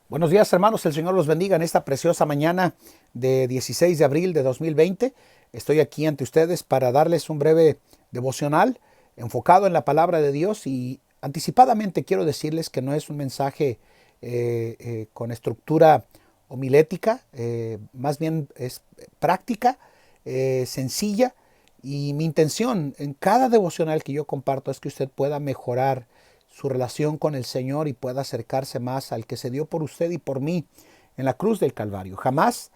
Buenos días, hermanos, el Señor los bendiga en esta preciosa mañana de 16 de abril de 2020. Estoy aquí ante ustedes para darles un breve devocional enfocado en la palabra de Dios y anticipadamente quiero decirles que no es un mensaje con estructura homilética, más bien es práctica, sencilla, y mi intención en cada devocional que yo comparto es que usted pueda mejorar su relación con el Señor y pueda acercarse más al que se dio por usted y por mí en la cruz del Calvario. Jamás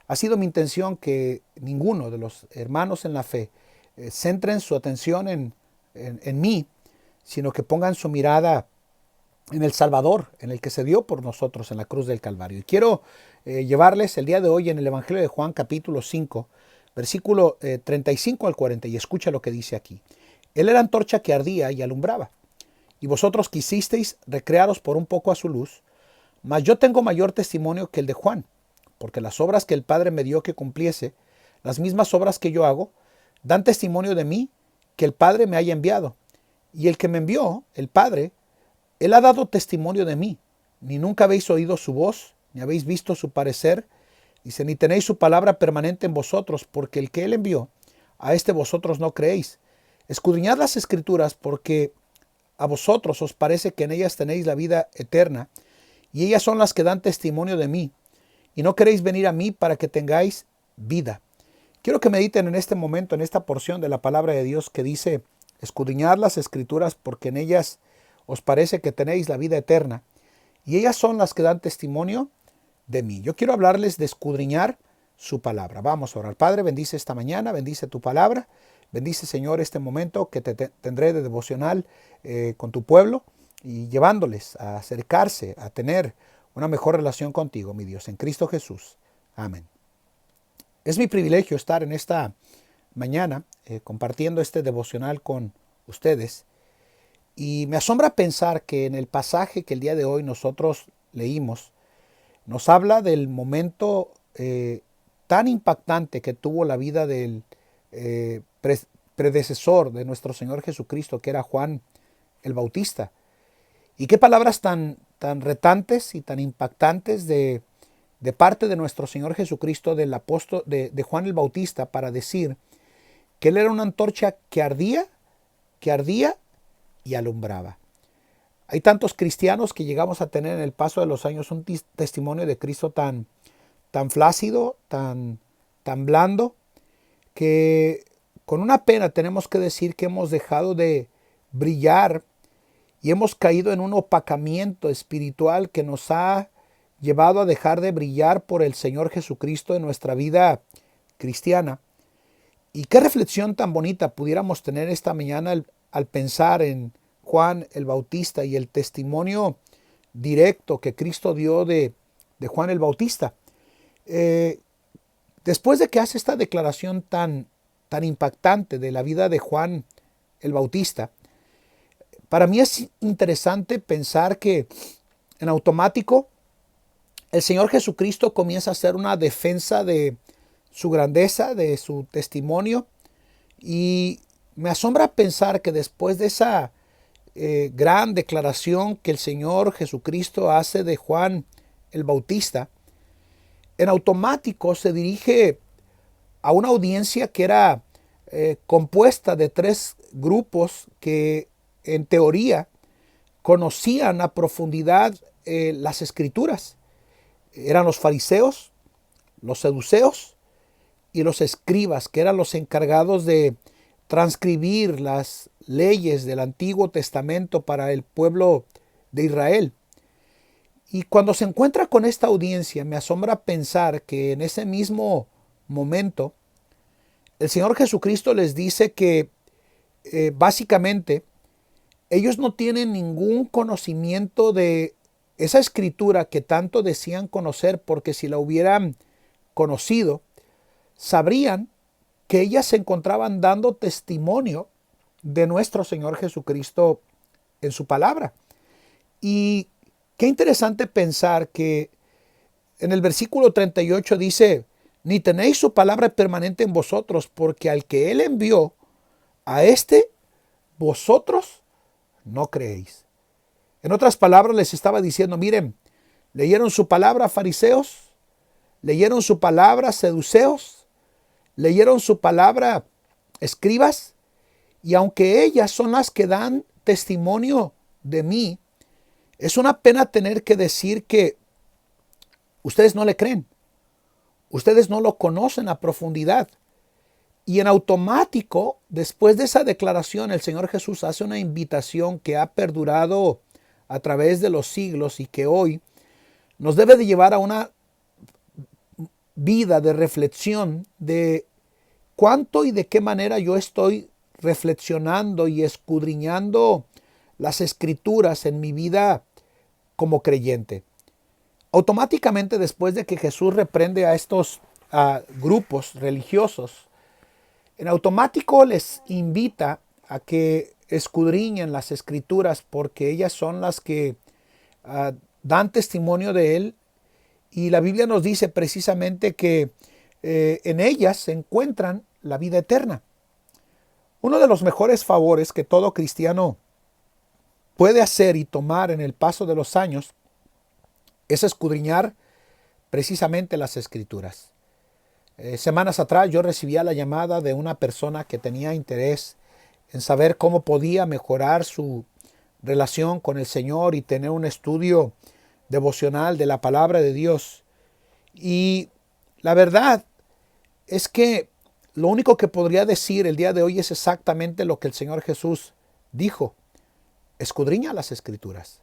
ha sido mi intención que ninguno de los hermanos en la fe centren su atención en mí, sino que pongan su mirada en el Salvador, en el que se dio por nosotros en la cruz del Calvario. Y quiero llevarles el día de hoy en el Evangelio de Juan capítulo 5, versículo 35 al 40, y escucha lo que dice aquí. Él era antorcha que ardía y alumbraba, y vosotros quisisteis recrearos por un poco a su luz, mas yo tengo mayor testimonio que el de Juan, porque las obras que el Padre me dio que cumpliese, las mismas obras que yo hago, dan testimonio de mí que el Padre me haya enviado. Y el que me envió, el Padre, él ha dado testimonio de mí. Ni nunca habéis oído su voz, ni habéis visto su parecer. Dice, ni tenéis su palabra permanente en vosotros, porque el que él envió, a este vosotros no creéis. Escudriñad las escrituras, porque a vosotros os parece que en ellas tenéis la vida eterna, y ellas son las que dan testimonio de mí, y no queréis venir a mí para que tengáis vida. Quiero que mediten en este momento, en esta porción de la palabra de Dios que dice, escudriñad las escrituras porque en ellas os parece que tenéis la vida eterna, y ellas son las que dan testimonio de mí. Yo quiero hablarles de escudriñar su palabra. Vamos a orar. Padre, bendice esta mañana, bendice tu palabra. Bendice, Señor, este momento que tendré de devocional con tu pueblo y llevándoles a acercarse, a tener una mejor relación contigo, mi Dios, en Cristo Jesús. Amén. Es mi privilegio estar en esta mañana compartiendo este devocional con ustedes y me asombra pensar que en el pasaje que el día de hoy nosotros leímos, nos habla del momento tan impactante que tuvo la vida del predecesor de nuestro Señor Jesucristo, que era Juan el Bautista. Y qué palabras tan retantes y tan impactantes de parte de nuestro Señor Jesucristo, del apóstol de Juan el Bautista, para decir que él era una antorcha que ardía y alumbraba. Hay tantos cristianos que llegamos a tener en el paso de los años un testimonio de Cristo tan flácido, tan blando, que con una pena tenemos que decir que hemos dejado de brillar y hemos caído en un opacamiento espiritual que nos ha llevado a dejar de brillar por el Señor Jesucristo en nuestra vida cristiana. Y qué reflexión tan bonita pudiéramos tener esta mañana al pensar en Juan el Bautista y el testimonio directo que Cristo dio de Juan el Bautista. Después de que hace esta declaración tan impactante de la vida de Juan el Bautista, para mí es interesante pensar que en automático el Señor Jesucristo comienza a hacer una defensa de su grandeza, de su testimonio, y me asombra pensar que después de esa gran declaración que el Señor Jesucristo hace de Juan el Bautista, en automático se dirige a una audiencia que era compuesta de tres grupos que en teoría conocían a profundidad las escrituras. Eran los fariseos, los saduceos y los escribas, que eran los encargados de transcribir las leyes del Antiguo Testamento para el pueblo de Israel. Y cuando se encuentra con esta audiencia, me asombra pensar que en ese mismo momento el Señor Jesucristo les dice que básicamente ellos no tienen ningún conocimiento de esa escritura que tanto decían conocer, porque si la hubieran conocido, sabrían que ellas se encontraban dando testimonio de nuestro Señor Jesucristo en su palabra. Y qué interesante pensar que en el versículo 38 dice, ni tenéis su palabra permanente en vosotros, porque al que él envió, a este vosotros no creéis. En otras palabras les estaba diciendo, miren, ¿Leyeron su palabra, fariseos? ¿Leyeron su palabra, seduceos? ¿Leyeron su palabra, escribas? Y aunque ellas son las que dan testimonio de mí, es una pena tener que decir que ustedes no le creen. Ustedes no lo conocen a profundidad. Y en automático, después de esa declaración, el Señor Jesús hace una invitación que ha perdurado a través de los siglos y que hoy nos debe de llevar a una vida de reflexión de cuánto y de qué manera yo estoy reflexionando y escudriñando las escrituras en mi vida como creyente. Automáticamente, después de que Jesús reprende a estos grupos religiosos, en automático les invita a que escudriñen las escrituras porque ellas son las que dan testimonio de Él. Y la Biblia nos dice precisamente que en ellas se encuentran la vida eterna. Uno de los mejores favores que todo cristiano puede hacer y tomar en el paso de los años es escudriñar precisamente las escrituras. Semanas atrás yo recibía la llamada de una persona que tenía interés en saber cómo podía mejorar su relación con el Señor y tener un estudio devocional de la palabra de Dios. Y la verdad es que lo único que podría decir el día de hoy es exactamente lo que el Señor Jesús dijo. Escudriña las escrituras,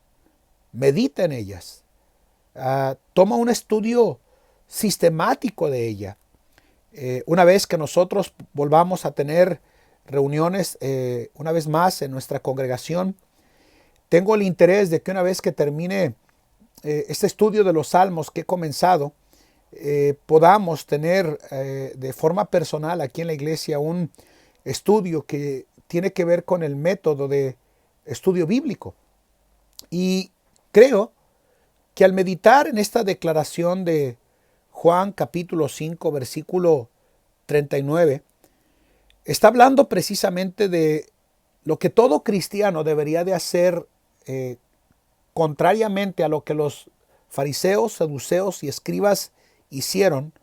medita en ellas, toma un estudio sistemático de ella. Una vez que nosotros volvamos a tener reuniones una vez más en nuestra congregación, tengo el interés de que una vez que termine este estudio de los salmos que he comenzado, podamos tener de forma personal aquí en la iglesia un estudio que tiene que ver con el método de estudio bíblico. Y creo que al meditar en esta declaración de Juan capítulo 5 versículo 39, está hablando precisamente de lo que todo cristiano debería de hacer contrariamente a lo que los fariseos, saduceos y escribas hicieron,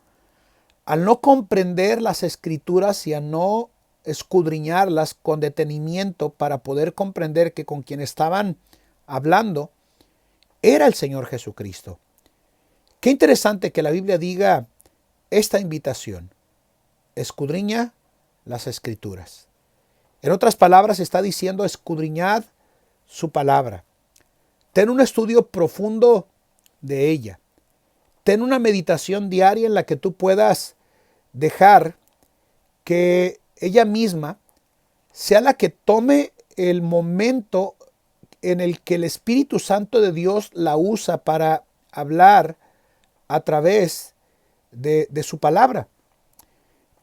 al no comprender las escrituras y a no escudriñarlas con detenimiento para poder comprender que con quien estaban hablando era el Señor Jesucristo. Qué interesante que la Biblia diga esta invitación: escudriña las escrituras. En otras palabras, está diciendo: escudriñad su palabra. Ten un estudio profundo de ella. Ten una meditación diaria en la que tú puedas dejar que ella misma sea la que tome el momento en el que el Espíritu Santo de Dios la usa para hablar a través de su palabra.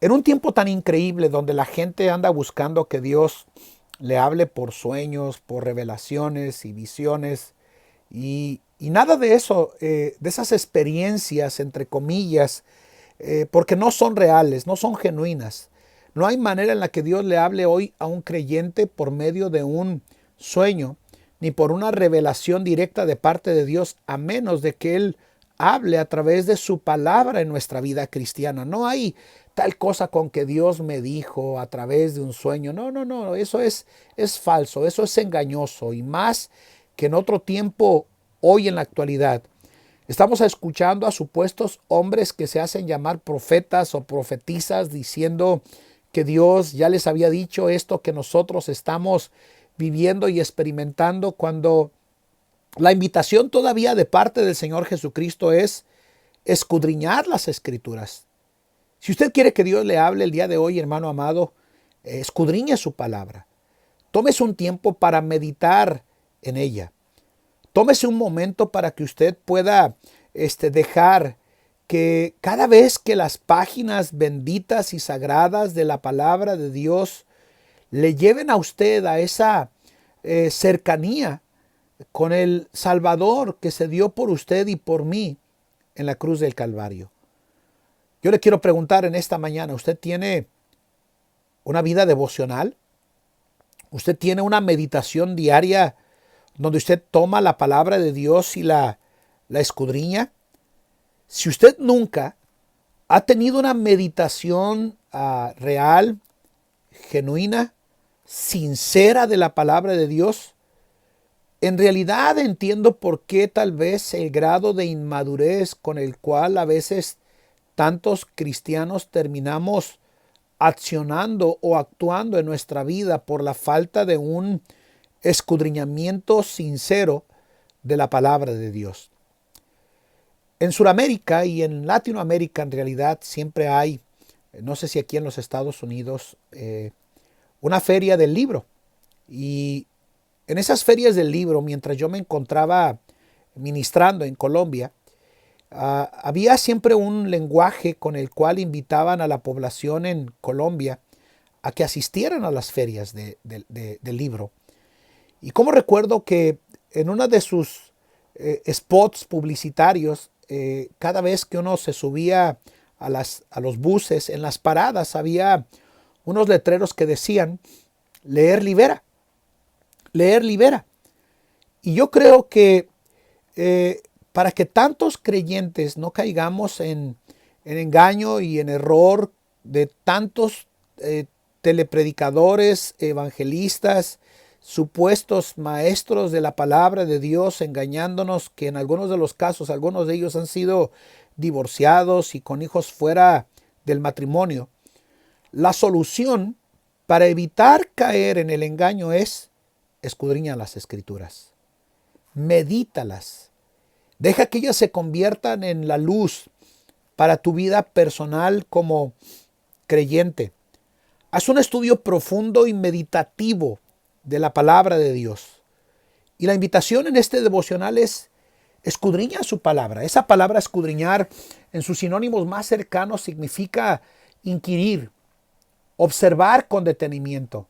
En un tiempo tan increíble donde la gente anda buscando que Dios le hable por sueños, por revelaciones y visiones, y nada de eso, de esas experiencias, entre comillas, porque no son reales, no son genuinas. No hay manera en la que Dios le hable hoy a un creyente por medio de un sueño, ni por una revelación directa de parte de Dios, a menos de que Él hable a través de su palabra en nuestra vida cristiana. No hay tal cosa con que Dios me dijo a través de un sueño. No, eso es falso, eso es engañoso. Y más que en otro tiempo, hoy en la actualidad, estamos escuchando a supuestos hombres que se hacen llamar profetas o profetizas diciendo que Dios ya les había dicho esto que nosotros estamos viviendo y experimentando, cuando la invitación todavía de parte del Señor Jesucristo es escudriñar las escrituras. Si usted quiere que Dios le hable el día de hoy, hermano amado, escudriñe su palabra. Tómese un tiempo para meditar en ella. Tómese un momento para que usted pueda dejar que cada vez que las páginas benditas y sagradas de la palabra de Dios le lleven a usted a esa cercanía con el Salvador que se dio por usted y por mí en la cruz del Calvario. Yo le quiero preguntar en esta mañana, ¿usted tiene una vida devocional? ¿Usted tiene una meditación diaria donde usted toma la palabra de Dios y la la escudriña, si usted nunca ha tenido una meditación real, genuina, sincera de la palabra de Dios, en realidad entiendo por qué tal vez el grado de inmadurez con el cual a veces tantos cristianos terminamos accionando o actuando en nuestra vida por la falta de un escudriñamiento sincero de la palabra de Dios. En Sudamérica y en Latinoamérica en realidad siempre hay, no sé si aquí en los Estados Unidos, una feria del libro. Y en esas ferias del libro, mientras yo me encontraba ministrando en Colombia, había siempre un lenguaje con el cual invitaban a la población en Colombia a que asistieran a las ferias del libro. Y como recuerdo que en uno de sus spots publicitarios, cada vez que uno se subía a los buses, en las paradas había unos letreros que decían, leer libera, leer libera. Y yo creo que para que tantos creyentes no caigamos en engaño y en error de tantos telepredicadores, evangelistas, supuestos maestros de la palabra de Dios, engañándonos, que en algunos de los casos, algunos de ellos han sido divorciados y con hijos fuera del matrimonio. La solución para evitar caer en el engaño es escudriña las Escrituras, medítalas, deja que ellas se conviertan en la luz para tu vida personal como creyente. Haz un estudio profundo y meditativo de la palabra de Dios. Y la invitación en este devocional es escudriña su palabra. Esa palabra escudriñar en sus sinónimos más cercanos significa inquirir, observar con detenimiento.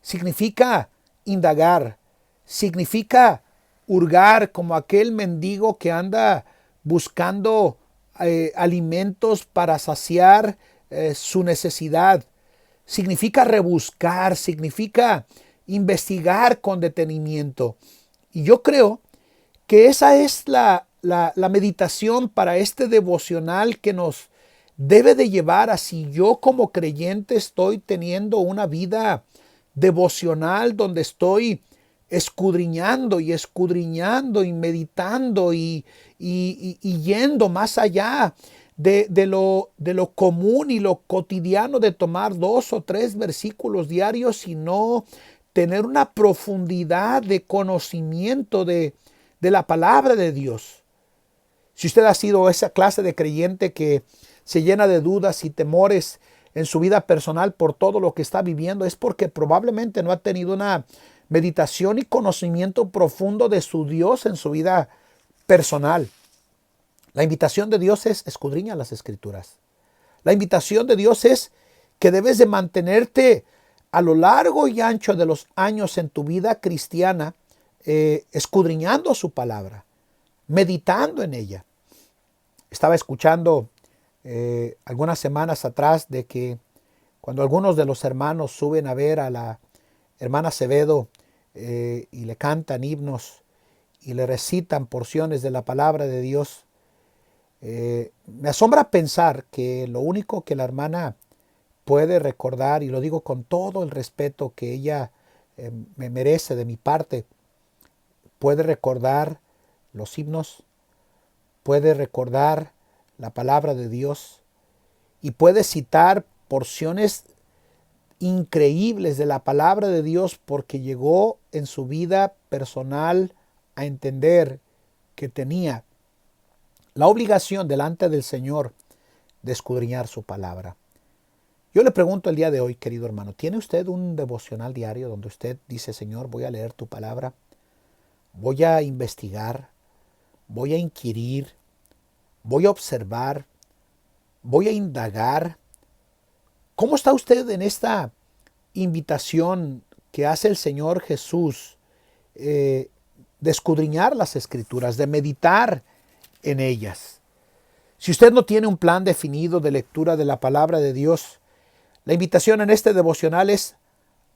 Significa indagar. Significa hurgar como aquel mendigo que anda buscando alimentos para saciar su necesidad. Significa rebuscar, significa investigar con detenimiento. Y yo creo que esa es la meditación para este devocional que nos debe de llevar a si yo como creyente estoy teniendo una vida devocional donde estoy escudriñando y meditando y yendo más allá de lo común y lo cotidiano de tomar 2 o 3 versículos diarios, sino tener una profundidad de conocimiento de la palabra de Dios. Si usted ha sido esa clase de creyente que se llena de dudas y temores en su vida personal por todo lo que está viviendo, es porque probablemente no ha tenido una meditación y conocimiento profundo de su Dios en su vida personal. La invitación de Dios es escudriña las Escrituras. La invitación de Dios es que debes de mantenerte a lo largo y ancho de los años en tu vida cristiana, escudriñando su palabra, meditando en ella. Estaba escuchando algunas semanas atrás de que cuando algunos de los hermanos suben a ver a la hermana Acevedo y le cantan himnos y le recitan porciones de la palabra de Dios, me asombra pensar que lo único que la hermana puede recordar, y lo digo con todo el respeto que ella me merece de mi parte, puede recordar los himnos, puede recordar la palabra de Dios y puede citar porciones increíbles de la palabra de Dios porque llegó en su vida personal a entender que tenía la obligación delante del Señor de escudriñar su palabra. Yo le pregunto el día de hoy, querido hermano, ¿tiene usted un devocional diario donde usted dice, Señor, voy a leer tu palabra, voy a investigar, voy a inquirir, voy a observar, voy a indagar? ¿Cómo está usted en esta invitación que hace el Señor Jesús de escudriñar las Escrituras, de meditar en ellas? Si usted no tiene un plan definido de lectura de la palabra de Dios, la invitación en este devocional es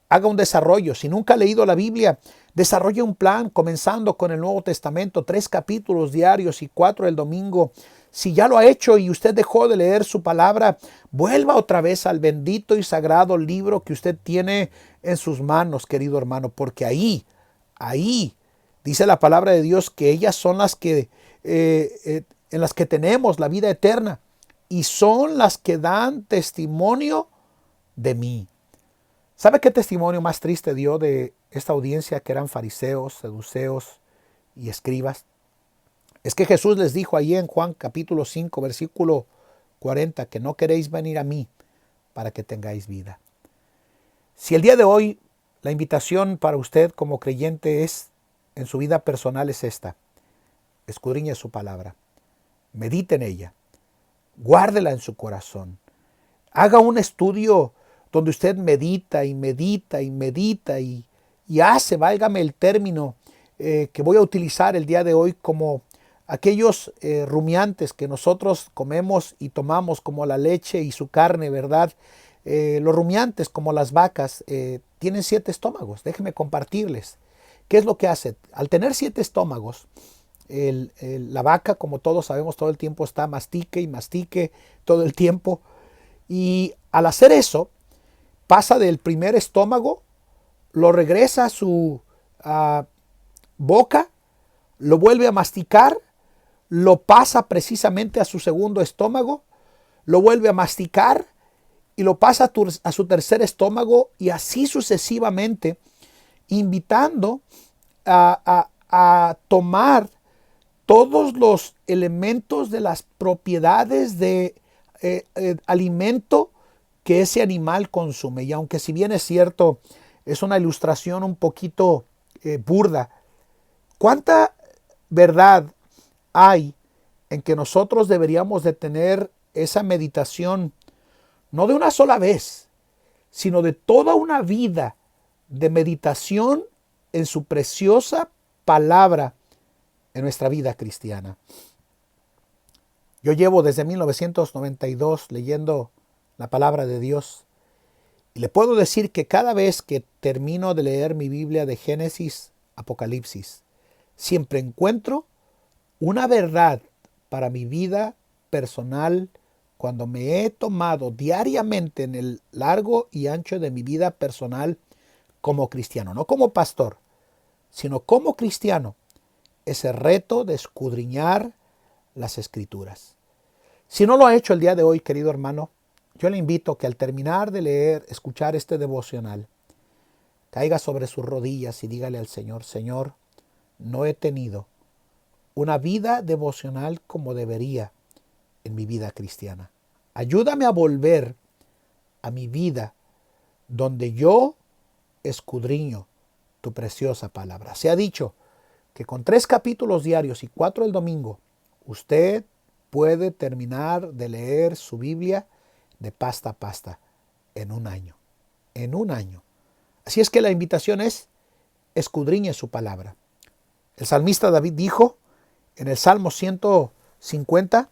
haga un desarrollo. Si nunca ha leído la Biblia, desarrolle un plan comenzando con el Nuevo Testamento, 3 capítulos diarios y 4 el domingo. Si ya lo ha hecho y usted dejó de leer su palabra, vuelva otra vez al bendito y sagrado libro que usted tiene en sus manos, querido hermano, porque ahí dice la palabra de Dios que ellas son las que en las que tenemos la vida eterna y son las que dan testimonio de mí. ¿Sabe qué testimonio más triste dio de esta audiencia que eran fariseos, saduceos y escribas? Es que Jesús les dijo ahí en Juan capítulo 5, versículo 40, que no queréis venir a mí para que tengáis vida. Si el día de hoy la invitación para usted como creyente es, en su vida personal es esta: escudriñe su palabra, medite en ella, guárdela en su corazón, haga un estudio donde usted medita y medita y medita y hace, válgame el término que voy a utilizar el día de hoy, como aquellos rumiantes que nosotros comemos y tomamos como la leche y su carne, ¿verdad? Los rumiantes, como las vacas, tienen 7 estómagos. Déjenme compartirles. ¿Qué es lo que hace? Al tener 7 estómagos, la vaca, como todos sabemos, todo el tiempo está mastique y mastique todo el tiempo. Y al hacer eso, pasa del primer estómago, lo regresa a su boca, lo vuelve a masticar, lo pasa precisamente a su segundo estómago, lo vuelve a masticar y lo pasa a su tercer estómago, y así sucesivamente, invitando a tomar todos los elementos de las propiedades de alimento que ese animal consume. Y aunque si bien es cierto, es una ilustración un poquito burda, ¿cuánta verdad hay en que nosotros deberíamos de tener esa meditación, no de una sola vez, sino de toda una vida de meditación en su preciosa palabra en nuestra vida cristiana? Yo llevo desde 1992 leyendo la palabra de Dios, y le puedo decir que cada vez que termino de leer mi Biblia de Génesis, Apocalipsis, siempre encuentro una verdad para mi vida personal cuando me he tomado diariamente en el largo y ancho de mi vida personal como cristiano, no como pastor, sino como cristiano, ese reto de escudriñar las Escrituras. Si no lo ha hecho el día de hoy, querido hermano, yo le invito que al terminar de leer, escuchar este devocional, caiga sobre sus rodillas y dígale al Señor: Señor, no he tenido una vida devocional como debería en mi vida cristiana. Ayúdame a volver a mi vida donde yo escudriño tu preciosa palabra. Se ha dicho que con 3 capítulos diarios y 4 el domingo, usted puede terminar de leer su Biblia de pasta a pasta en un año. En un año. Así es que la invitación es: escudriñe su palabra. El salmista David dijo en el Salmo 150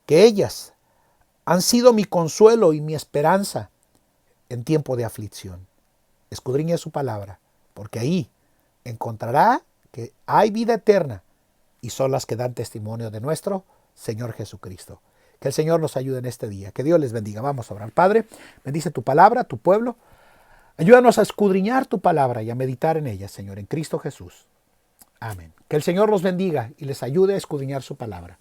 que ellas han sido mi consuelo y mi esperanza en tiempo de aflicción. Escudriñe su palabra, porque ahí encontrará que hay vida eterna y son las que dan testimonio de nuestro Señor Jesucristo. Que el Señor nos ayude en este día. Que Dios les bendiga. Vamos a orar. Padre, bendice tu palabra, tu pueblo. Ayúdanos a escudriñar tu palabra y a meditar en ella, Señor, en Cristo Jesús. Amén. Que el Señor los bendiga y les ayude a escudriñar su palabra.